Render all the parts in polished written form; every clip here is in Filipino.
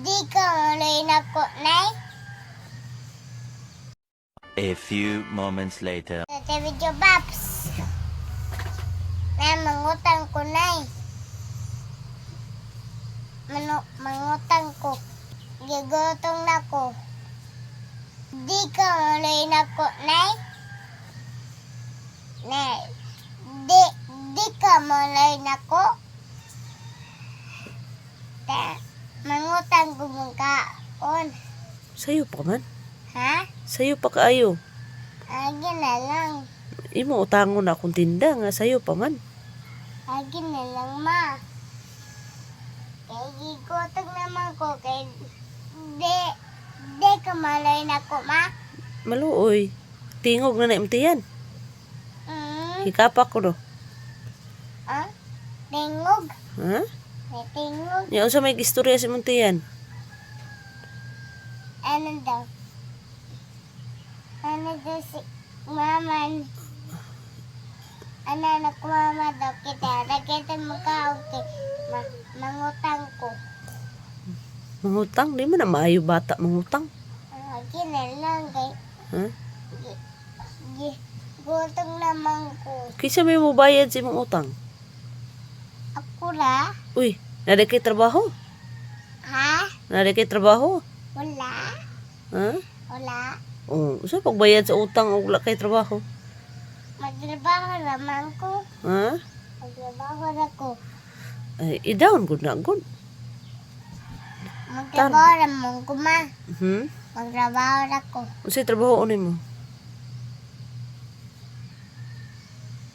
Di ka mulay na ko, nay. A few moments later. Sa video, Paps. Na, mangutang ko, nay. Mangutang ko. Gigutong na ko. Di ka mulay na ko, nay. Nay, di ka mulay na ko. Mangutang ko mong kaon. Sayo pa man. Ha? Sayo pa kaayo. Agi na lang. Imo utangon na akong tinda nga sayo pa man. Agi na lang, ma. Kay gigutog naman ko. Kay di ka malay na ko, ma. Maluoy. Tingog na na imtiyan. Hmm? Hikapak ko no. Ah? Tingog? Ha? May tingog? Nya unsa may istorya sa imtiyan? Ano daw? Ano daw si maman? Anak ko mama daw kita. Nakita mo ka, okay. Mangutang ko. Mangutang? Di mo na maayo bata mangutang. Agi na lang kay Ha? gutong naman ko. Kisa may mo bayad sa imong utang? Ako ra? Uy, nada kay trabaho? Ha? Nada kay trabaho? Wala? Ha? Wala? Oh, usa pagbayad sa utang ug wala kay trabaho? Magtrabaho naman ko. Ha? Magtrabaho na ko. Ay, i-down gud na gud. Magtrabaho naman ko, ma. Magtrabaho na ko. Unsay trabaho unin mo?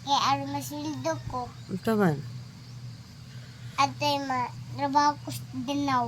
Kaya aron masildo ko. Unsa man? At trabaho ko sa dinaw.